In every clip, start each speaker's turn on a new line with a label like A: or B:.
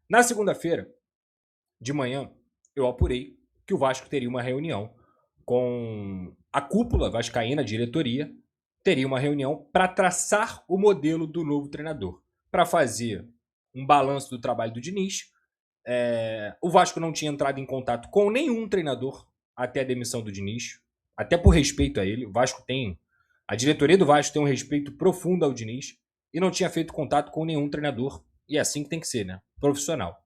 A: Na segunda-feira, de manhã, eu apurei que o Vasco teria uma reunião com a cúpula vascaína, a diretoria, teria uma reunião para traçar o modelo do novo treinador, para fazer um balanço do trabalho do Diniz. O Vasco não tinha entrado em contato com nenhum treinador até a demissão do Diniz, até por respeito a ele. A diretoria do Vasco tem um respeito profundo ao Diniz e não tinha feito contato com nenhum treinador. E é assim que tem que ser, né? Profissional.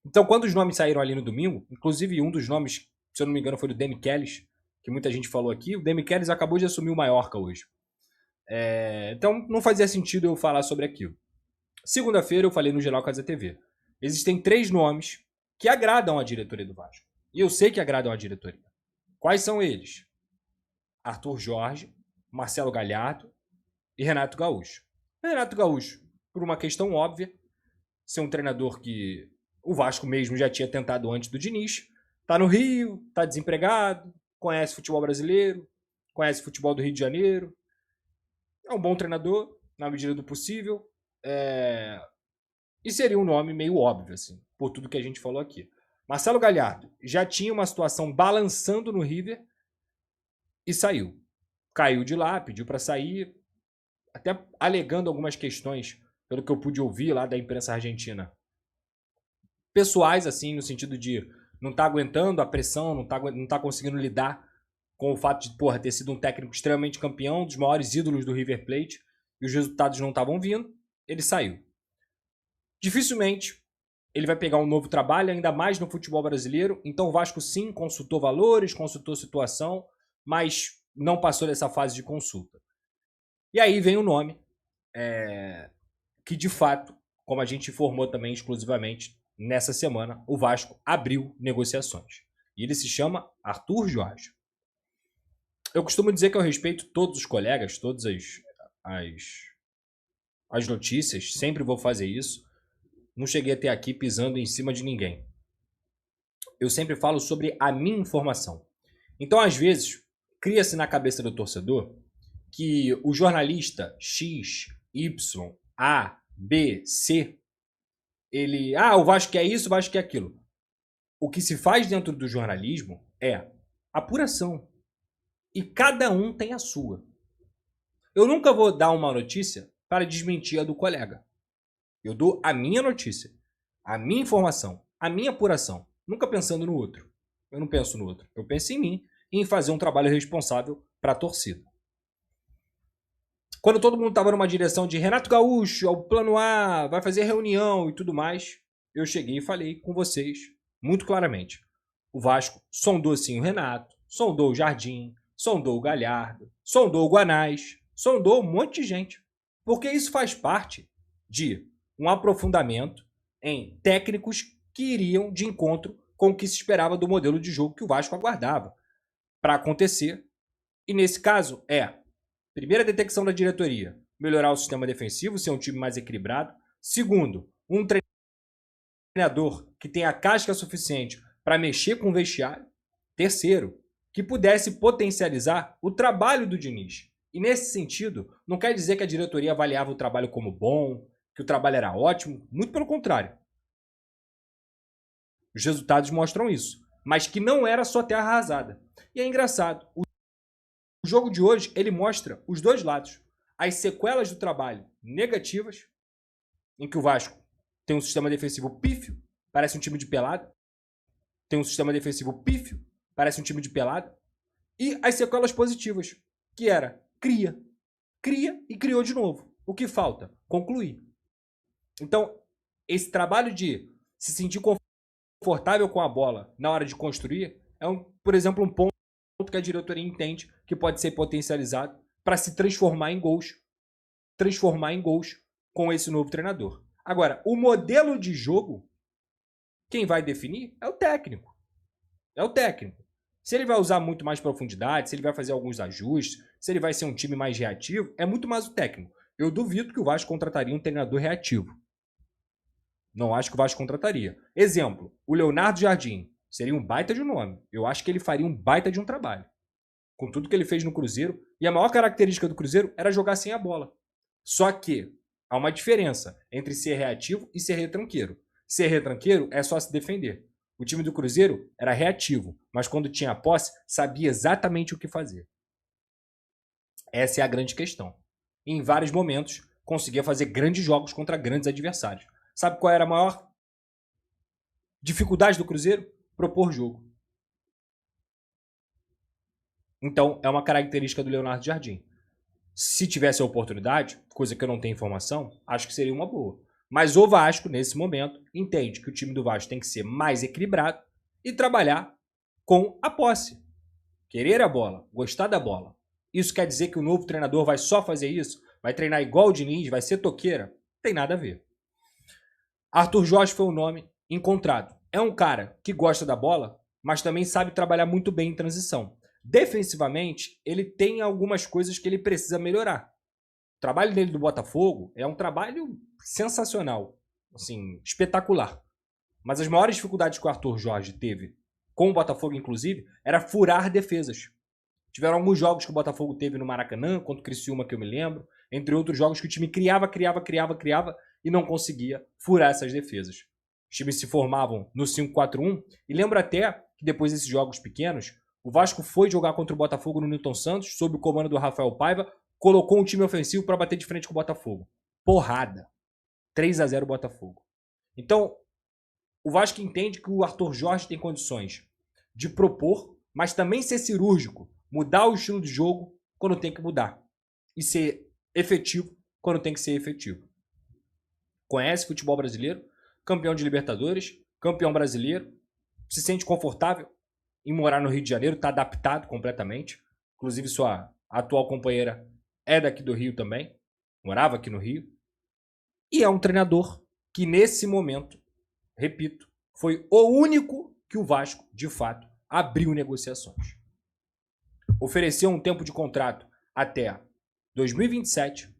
A: Então, quando os nomes saíram ali no domingo, inclusive um dos nomes, se eu não me engano, foi do Demichelis, que muita gente falou aqui. O Demichelis acabou de assumir o Mallorca hoje. Então, não fazia sentido eu falar sobre aquilo. Segunda-feira, eu falei no Jornal Casa TV. Existem 3 nomes que agradam a diretoria do Vasco. E eu sei que agradam a diretoria. Quais são eles? Arthur Jorge, Marcelo Galhardo e Renato Gaúcho. Renato Gaúcho, por uma questão óbvia, ser um treinador que o Vasco mesmo já tinha tentado antes do Diniz. Tá no Rio, tá desempregado, conhece futebol brasileiro, conhece futebol do Rio de Janeiro. É um bom treinador, na medida do possível. E seria um nome meio óbvio, assim, por tudo que a gente falou aqui. Marcelo Galhardo já tinha uma situação balançando no River e saiu. Caiu de lá, pediu para sair, até alegando algumas questões, pelo que eu pude ouvir lá da imprensa argentina. Pessoais, assim, no sentido de não tá aguentando a pressão, não tá conseguindo lidar com o fato de, ter sido um técnico extremamente campeão, dos maiores ídolos do River Plate, e os resultados não estavam vindo, ele saiu. Dificilmente ele vai pegar um novo trabalho, ainda mais no futebol brasileiro. Então o Vasco sim consultou valores, consultou situação, mas não passou dessa fase de consulta. E aí vem o nome que de fato, como a gente informou também exclusivamente nessa semana, o Vasco abriu negociações. E ele se chama Arthur Jorge. Eu costumo dizer que eu respeito todos os colegas, todas as notícias, sempre vou fazer isso. Não cheguei até aqui pisando em cima de ninguém. Eu sempre falo sobre a minha informação. Então, às vezes, cria-se na cabeça do torcedor que o jornalista X, Y, A, B, C, o Vasco quer isso, o Vasco quer aquilo. O que se faz dentro do jornalismo é apuração. E cada um tem a sua. Eu nunca vou dar uma notícia para desmentir a do colega. Eu dou a minha notícia, a minha informação, a minha apuração, nunca pensando no outro. Eu não penso no outro. Eu penso em mim e em fazer um trabalho responsável para a torcida. Quando todo mundo estava numa direção de Renato Gaúcho, ao plano A, vai fazer reunião e tudo mais, eu cheguei e falei com vocês muito claramente. O Vasco sondou sim o Renato, sondou o Jardim, sondou o Galhardo, sondou o Guanais, sondou um monte de gente. Porque isso faz parte de um aprofundamento em técnicos que iriam de encontro com o que se esperava do modelo de jogo que o Vasco aguardava para acontecer. E nesse caso primeira detecção da diretoria, melhorar o sistema defensivo, ser um time mais equilibrado. Segundo, um treinador que tenha casca suficiente para mexer com o vestiário. Terceiro, que pudesse potencializar o trabalho do Diniz. E nesse sentido, não quer dizer que a diretoria avaliava o trabalho como bom, que o trabalho era ótimo, muito pelo contrário. Os resultados mostram isso, mas que não era só terra arrasada. E é engraçado, o jogo de hoje ele mostra os dois lados. As sequelas do trabalho negativas, em que o Vasco tem um sistema defensivo pífio, parece um time de pelada. Tem um sistema defensivo pífio, parece um time de pelada. E as sequelas positivas, que era cria e criou de novo. O que falta? Concluir. Então, esse trabalho de se sentir confortável com a bola na hora de construir por exemplo, um ponto que a diretoria entende que pode ser potencializado para se transformar em gols com esse novo treinador. Agora, o modelo de jogo, quem vai definir é o técnico. Se ele vai usar muito mais profundidade, se ele vai fazer alguns ajustes, se ele vai ser um time mais reativo, é muito mais o técnico. Eu duvido que o Vasco contrataria um treinador reativo. Não acho que o Vasco contrataria. Exemplo, o Leonardo Jardim. Seria um baita de um nome. Eu acho que ele faria um baita de um trabalho. Com tudo que ele fez no Cruzeiro. E a maior característica do Cruzeiro era jogar sem a bola. Só que há uma diferença entre ser reativo e ser retranqueiro. Ser retranqueiro é só se defender. O time do Cruzeiro era reativo, mas quando tinha a posse, sabia exatamente o que fazer. Essa é a grande questão. E em vários momentos, conseguia fazer grandes jogos contra grandes adversários. Sabe qual era a maior dificuldade do Cruzeiro? Propor jogo. Então, é uma característica do Leonardo Jardim. Se tivesse a oportunidade, coisa que eu não tenho informação, acho que seria uma boa. Mas o Vasco, nesse momento, entende que o time do Vasco tem que ser mais equilibrado e trabalhar com a posse. Querer a bola, gostar da bola. Isso quer dizer que o novo treinador vai só fazer isso? Vai treinar igual o Diniz? Vai ser toqueira? Tem nada a ver. Arthur Jorge foi um nome encontrado. É um cara que gosta da bola, mas também sabe trabalhar muito bem em transição. Defensivamente, ele tem algumas coisas que ele precisa melhorar. O trabalho dele do Botafogo é um trabalho sensacional, assim, espetacular. Mas as maiores dificuldades que o Arthur Jorge teve com o Botafogo, inclusive, era furar defesas. Tiveram alguns jogos que o Botafogo teve no Maracanã, contra o Criciúma, que eu me lembro, entre outros jogos que o time criava e não conseguia furar essas defesas. Os times se formavam no 5-4-1 e lembro até que depois desses jogos pequenos, o Vasco foi jogar contra o Botafogo no Newton Santos, sob o comando do Rafael Paiva, colocou um time ofensivo para bater de frente com o Botafogo. Porrada. 3-0 Botafogo. Então, o Vasco entende que o Arthur Jorge tem condições de propor, mas também ser cirúrgico, mudar o estilo de jogo quando tem que mudar e ser efetivo quando tem que ser efetivo. Conhece futebol brasileiro, campeão de Libertadores, campeão brasileiro, se sente confortável em morar no Rio de Janeiro, está adaptado completamente. Inclusive, sua atual companheira é daqui do Rio também, morava aqui no Rio. E é um treinador que, nesse momento, repito, foi o único que o Vasco, de fato, abriu negociações. Ofereceu um tempo de contrato até 2027,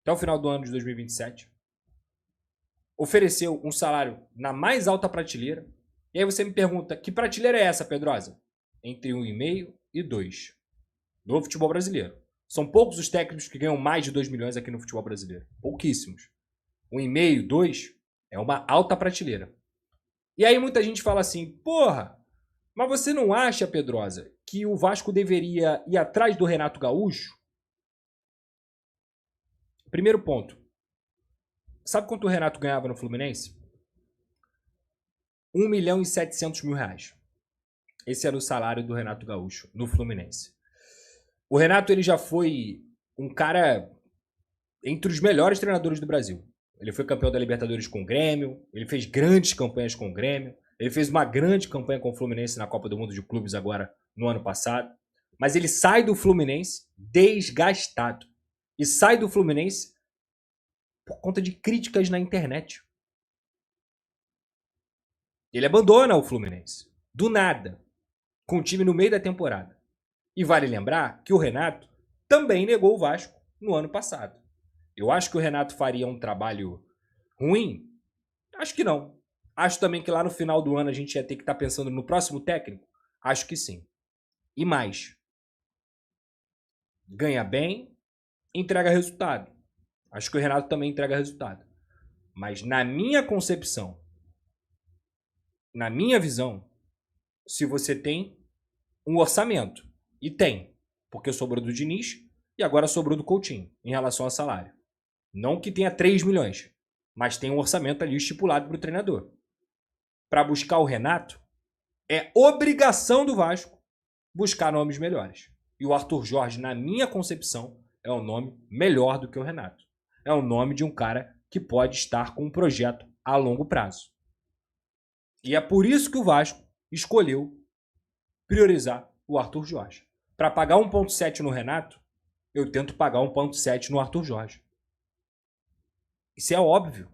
A: até o final do ano de 2027. Ofereceu um salário na mais alta prateleira. E aí você me pergunta, que prateleira é essa, Pedrosa? Entre 1,5 e 2. No futebol brasileiro. São poucos os técnicos que ganham mais de 2 milhões aqui no futebol brasileiro. Pouquíssimos. 1,5, 2 é uma alta prateleira. E aí muita gente fala assim, porra, mas você não acha, Pedrosa, que o Vasco deveria ir atrás do Renato Gaúcho? Primeiro ponto. Sabe quanto o Renato ganhava no Fluminense? 1 milhão e 700 mil reais. Esse era o salário do Renato Gaúcho no Fluminense. O Renato ele já foi um cara entre os melhores treinadores do Brasil. Ele foi campeão da Libertadores com o Grêmio, ele fez grandes campanhas com o Grêmio, ele fez uma grande campanha com o Fluminense na Copa do Mundo de Clubes agora no ano passado. Mas ele sai do Fluminense desgastado. E sai do Fluminense por conta de críticas na internet. Ele abandona o Fluminense. Do nada. Com o time no meio da temporada. E vale lembrar que o Renato também negou o Vasco no ano passado. Eu acho que o Renato faria um trabalho ruim? Acho que não. Acho também que lá no final do ano a gente ia ter que estar pensando no próximo técnico? Acho que sim. E mais. Ganha bem, entrega resultado. Acho que o Renato também entrega resultado. Mas na minha concepção, na minha visão, se você tem um orçamento, e tem, porque sobrou do Diniz e agora sobrou do Coutinho em relação ao salário. Não que tenha 3 milhões, mas tem um orçamento ali estipulado para o treinador. Para buscar o Renato, é obrigação do Vasco buscar nomes melhores. E o Arthur Jorge, na minha concepção, é um nome melhor do que o Renato. É o nome de um cara que pode estar com um projeto a longo prazo. E é por isso que o Vasco escolheu priorizar o Arthur Jorge. Para pagar 1,7 no Renato, eu tento pagar 1,7 no Arthur Jorge. Isso é óbvio.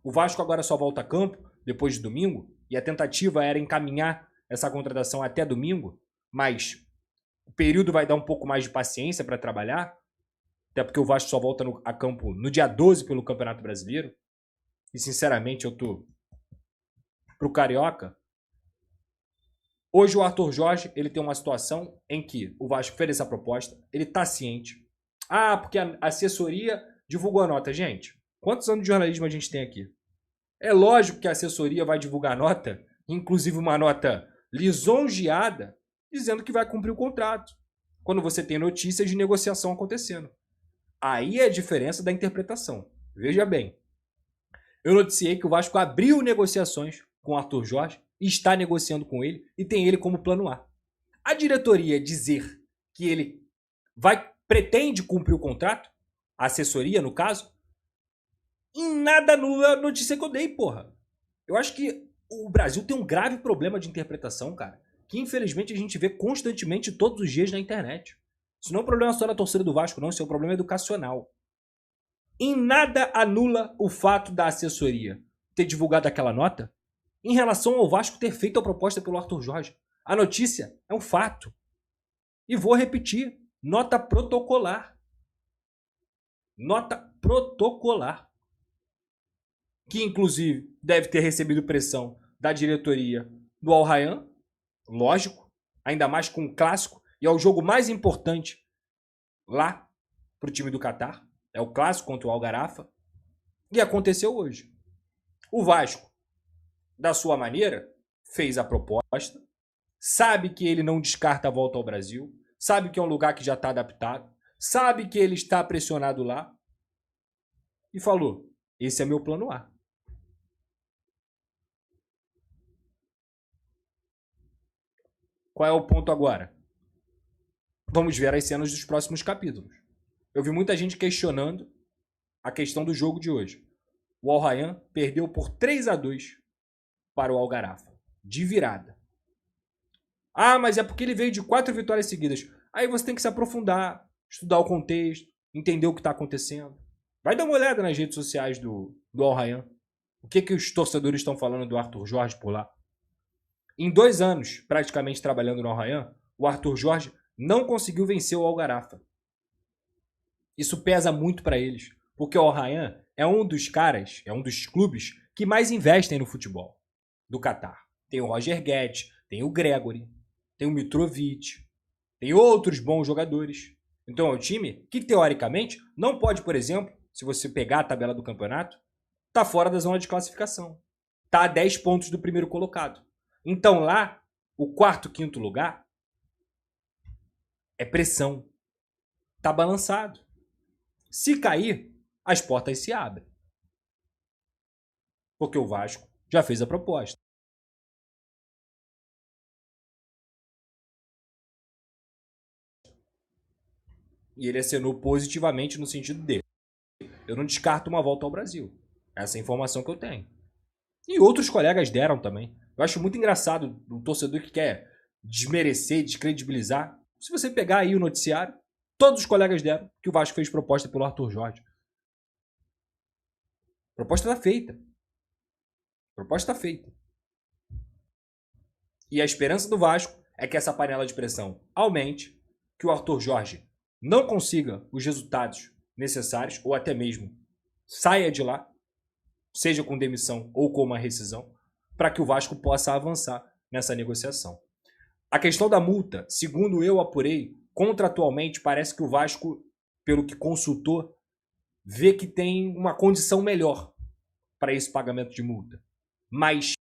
A: O Vasco agora só volta a campo depois de domingo, e a tentativa era encaminhar essa contratação até domingo, mas o período vai dar um pouco mais de paciência para trabalhar, até porque o Vasco só volta a campo no dia 12 pelo Campeonato Brasileiro. E sinceramente eu tô pro Carioca. Hoje o Arthur Jorge, ele tem uma situação em que o Vasco fez essa proposta, ele tá ciente. Ah, porque a assessoria divulgou a nota. Gente, quantos anos de jornalismo a gente tem aqui? É lógico que a assessoria vai divulgar nota, inclusive uma nota lisonjeada, dizendo que vai cumprir o contrato, quando você tem notícias de negociação acontecendo. Aí é a diferença da interpretação. Veja bem, eu noticiei que o Vasco abriu negociações com o Arthur Jorge, está negociando com ele e tem ele como plano A. A diretoria dizer que ele pretende cumprir o contrato, a assessoria no caso, em nada anula a notícia que eu dei, porra. Eu acho que o Brasil tem um grave problema de interpretação, cara, que infelizmente a gente vê constantemente todos os dias na internet. Isso não é um problema só da torcida do Vasco, não, isso é um problema educacional. Em nada anula o fato da assessoria ter divulgado aquela nota em relação ao Vasco ter feito a proposta pelo Arthur Jorge. A notícia é um fato. E vou repetir, nota protocolar. Nota protocolar. Que inclusive deve ter recebido pressão da diretoria do Al Rayyan, lógico, ainda mais com um clássico, e é o jogo mais importante lá para o time do Catar, é o clássico contra o Algarafa, e aconteceu hoje. O Vasco, da sua maneira, fez a proposta, sabe que ele não descarta a volta ao Brasil, sabe que é um lugar que já está adaptado, sabe que ele está pressionado lá, e falou, esse é meu plano A. Qual é o ponto agora? Vamos ver as cenas dos próximos capítulos. Eu vi muita gente questionando a questão do jogo de hoje. O Al Rayyan perdeu por 3-2 para o Algarafa, de virada. Ah, mas é porque ele veio de 4 vitórias seguidas. Aí você tem que se aprofundar, estudar o contexto, entender o que está acontecendo. Vai dar uma olhada nas redes sociais do Al Rayyan. O que os torcedores estão falando do Arthur Jorge por lá? Em 2 anos, praticamente trabalhando no Al Rayyan, o Arthur Jorge não conseguiu vencer o Algarafa. Isso pesa muito para eles, porque o Al Rayyan é um dos caras, é um dos clubes que mais investem no futebol do Catar. Tem o Roger Guedes, tem o Gregory, tem o Mitrovic, tem outros bons jogadores. Então é um time que, teoricamente, não pode, por exemplo, se você pegar a tabela do campeonato, tá fora da zona de classificação. Tá a 10 pontos do primeiro colocado. Então lá, o quarto, quinto lugar é pressão. Tá balançado. Se cair, as portas se abrem. Porque o Vasco já fez a proposta. E ele acenou positivamente no sentido dele. Eu não descarto uma volta ao Brasil. Essa é a informação que eu tenho. E outros colegas deram também. Eu acho muito engraçado o torcedor que quer desmerecer, descredibilizar. Se você pegar aí o noticiário, todos os colegas deram que o Vasco fez proposta pelo Arthur Jorge. A proposta está feita. A proposta está feita. E a esperança do Vasco é que essa panela de pressão aumente, que o Arthur Jorge não consiga os resultados necessários, ou até mesmo saia de lá, seja com demissão ou com uma rescisão, para que o Vasco possa avançar nessa negociação. A questão da multa, segundo eu apurei, contratualmente parece que o Vasco, pelo que consultou, vê que tem uma condição melhor para esse pagamento de multa. Mas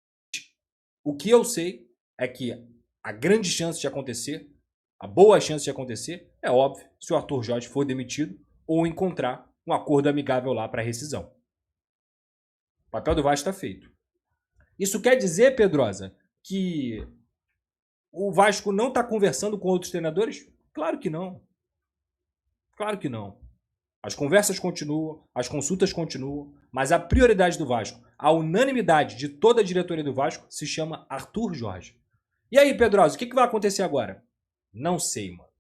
A: o que eu sei é que a grande chance de acontecer, a boa chance de acontecer, é óbvio, se o Arthur Jorge for demitido ou encontrar um acordo amigável lá para rescisão. O papel do Vasco está feito. Isso quer dizer, Pedrosa, que o Vasco não está conversando com outros treinadores? Claro que não. Claro que não. As conversas continuam, as consultas continuam, mas a prioridade do Vasco, a unanimidade de toda a diretoria do Vasco, se chama Arthur Jorge. E aí, Pedrosa, o que vai acontecer agora? Não sei, mano.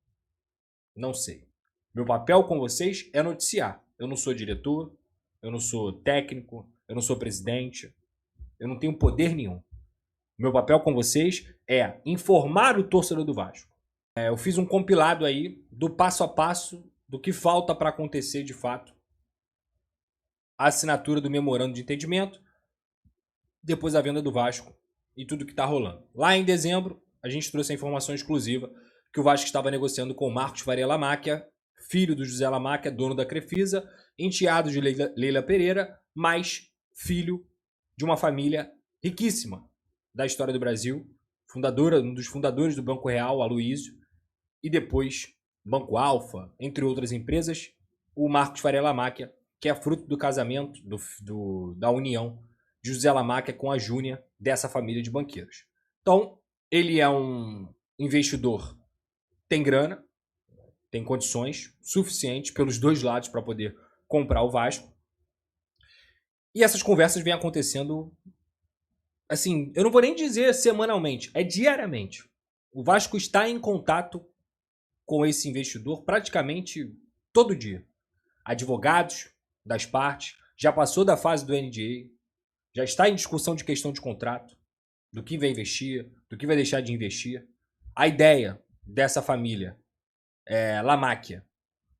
A: Não sei. Meu papel com vocês é noticiar. Eu não sou diretor, eu não sou técnico, eu não sou presidente, eu não tenho poder nenhum. Meu papel com vocês é informar o torcedor do Vasco. Eu fiz um compilado aí do passo a passo do que falta para acontecer de fato. A assinatura do memorando de entendimento, depois a venda do Vasco e tudo que está rolando. Lá em dezembro, a gente trouxe a informação exclusiva que o Vasco estava negociando com o Marcos Faria Lamáquia, filho do José Lamáquia, dono da Crefisa, enteado de Leila Pereira, mas filho de uma família riquíssima da história do Brasil, um dos fundadores do Banco Real, Aloísio, e depois Banco Alfa, entre outras empresas, o Marcos Faria Lamáquia, que é fruto do casamento, da união de José Lamáquia com a Júnia, dessa família de banqueiros. Então, ele é um investidor, tem grana, tem condições suficientes pelos dois lados para poder comprar o Vasco. E essas conversas vêm acontecendo, assim, eu não vou nem dizer semanalmente, é diariamente. O Vasco está em contato com esse investidor praticamente todo dia. Advogados das partes, já passou da fase do NDA, já está em discussão de questão de contrato, do que vai investir, do que vai deixar de investir. A ideia dessa família Lamáquia,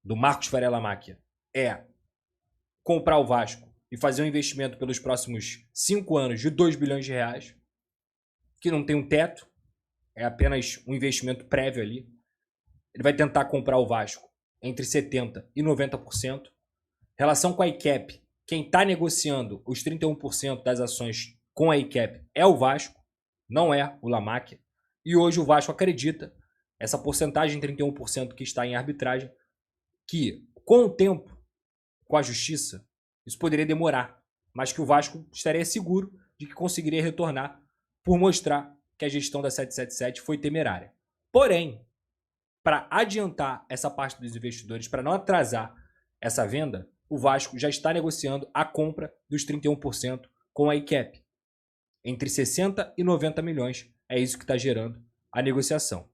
A: do Marcos Faria Lamáquia, é comprar o Vasco e fazer um investimento pelos próximos 5 anos de 2 bilhões de reais, que não tem um teto, é apenas um investimento prévio ali. Ele vai tentar comprar o Vasco entre 70% e 90%. Relação com a ICAP, quem está negociando os 31% das ações com a ICAP é o Vasco, não é o Lamáquia. E hoje o Vasco acredita, essa porcentagem 31% que está em arbitragem, que com o tempo, com a justiça, isso poderia demorar, mas que o Vasco estaria seguro de que conseguiria retornar por mostrar que a gestão da 777 foi temerária. Porém, para adiantar essa parte dos investidores, para não atrasar essa venda, o Vasco já está negociando a compra dos 31% com a ICAP. Entre 60 e 90 milhões é isso que está girando a negociação.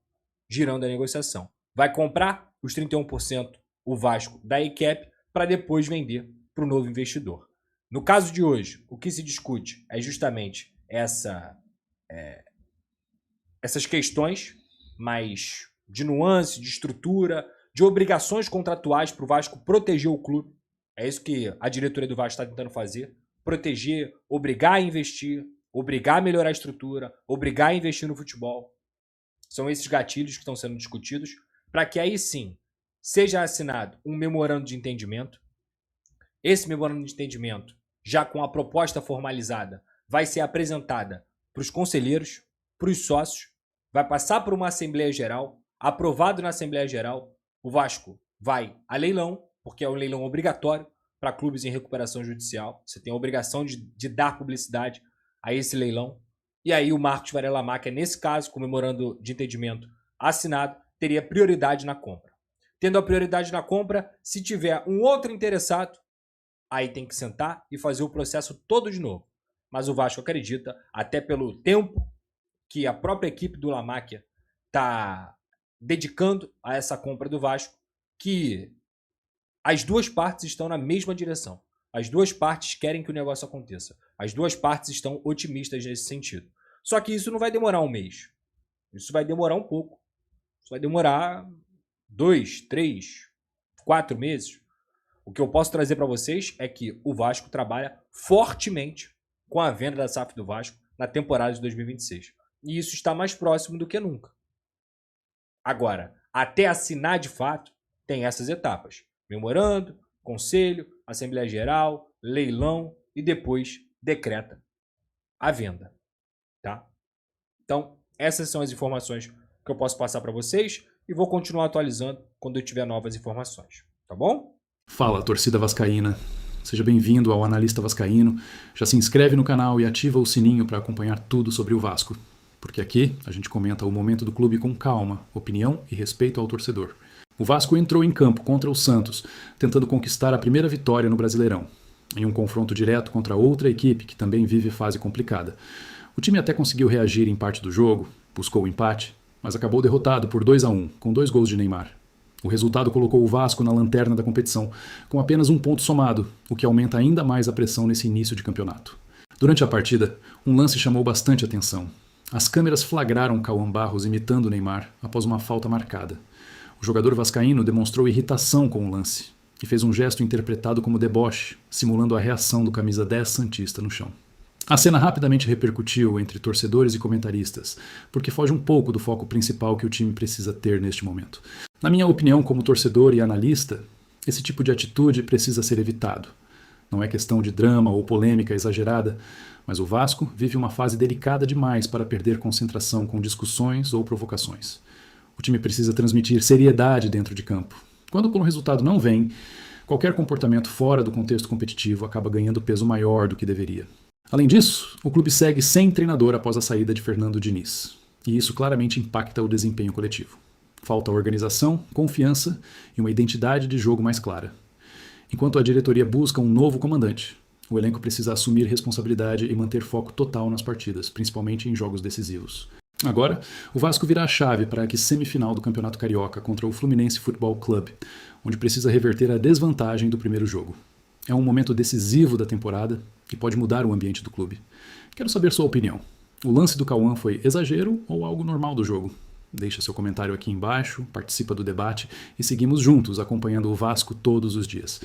A: Vai comprar os 31% o Vasco da ICAP para depois vender para o novo investidor. No caso de hoje, o que se discute é justamente essas questões mais de nuance, de estrutura, de obrigações contratuais para o Vasco proteger o clube. É isso que a diretoria do Vasco está tentando fazer. Proteger, obrigar a investir, obrigar a melhorar a estrutura, obrigar a investir no futebol. São esses gatilhos que estão sendo discutidos para que aí sim seja assinado um memorando de entendimento. Esse memorando de entendimento, já com a proposta formalizada, vai ser apresentada para os conselheiros, para os sócios, vai passar por uma Assembleia Geral, aprovado na Assembleia Geral, o Vasco vai a leilão, porque é um leilão obrigatório para clubes em recuperação judicial. Você tem a obrigação de dar publicidade a esse leilão. E aí o Marcos Faria Lamáquia, nesse caso, com o memorando de entendimento assinado, teria prioridade na compra. Tendo a prioridade na compra, se tiver um outro interessado, aí tem que sentar e fazer o processo todo de novo. Mas o Vasco acredita, até pelo tempo que a própria equipe do Lamáquia está dedicando a essa compra do Vasco, que as duas partes estão na mesma direção. As duas partes querem que o negócio aconteça. As duas partes estão otimistas nesse sentido. Só que isso não vai demorar um mês. Isso vai demorar um pouco. Isso vai demorar 2, 3, 4 meses. O que eu posso trazer para vocês é que o Vasco trabalha fortemente com a venda da SAF do Vasco na temporada de 2026. E isso está mais próximo do que nunca. Agora, até assinar de fato, tem essas etapas. Memorando, conselho, Assembleia Geral, leilão e depois decreta a venda. Tá? Então, essas são as informações que eu posso passar para vocês e vou continuar atualizando quando eu tiver novas informações. Tá bom?
B: Fala, torcida vascaína. Seja bem-vindo ao Analista Vascaíno. Já se inscreve no canal e ativa o sininho para acompanhar tudo sobre o Vasco. Porque aqui a gente comenta o momento do clube com calma, opinião e respeito ao torcedor. O Vasco entrou em campo contra o Santos, tentando conquistar a primeira vitória no Brasileirão, em um confronto direto contra outra equipe que também vive fase complicada. O time até conseguiu reagir em parte do jogo, buscou o empate, mas acabou derrotado por 2-1, com 2 gols de Neymar. O resultado colocou o Vasco na lanterna da competição, com apenas 1 ponto somado, o que aumenta ainda mais a pressão nesse início de campeonato. Durante a partida, um lance chamou bastante atenção. As câmeras flagraram Cauã Barros imitando Neymar após uma falta marcada. O jogador vascaíno demonstrou irritação com o lance e fez um gesto interpretado como deboche, simulando a reação do camisa 10 santista no chão. A cena rapidamente repercutiu entre torcedores e comentaristas, porque foge um pouco do foco principal que o time precisa ter neste momento. Na minha opinião, como torcedor e analista, esse tipo de atitude precisa ser evitado. Não é questão de drama ou polêmica exagerada, Mas o Vasco vive uma fase delicada demais para perder concentração com discussões ou provocações. O time precisa transmitir seriedade dentro de campo. Quando o resultado não vem, qualquer comportamento fora do contexto competitivo acaba ganhando peso maior do que deveria. Além disso, o clube segue sem treinador após a saída de Fernando Diniz. E isso claramente impacta o desempenho coletivo. Falta organização, confiança e uma identidade de jogo mais clara. Enquanto a diretoria busca um novo comandante, o elenco precisa assumir responsabilidade e manter foco total nas partidas, principalmente em jogos decisivos. Agora, o Vasco virá a chave para a semifinal do Campeonato Carioca contra o Fluminense Futebol Clube, onde precisa reverter a desvantagem do primeiro jogo. É um momento decisivo da temporada e pode mudar o ambiente do clube. Quero saber sua opinião. O lance do Cauã foi exagero ou algo normal do jogo? Deixa seu comentário aqui embaixo, participa do debate e seguimos juntos acompanhando o Vasco todos os dias.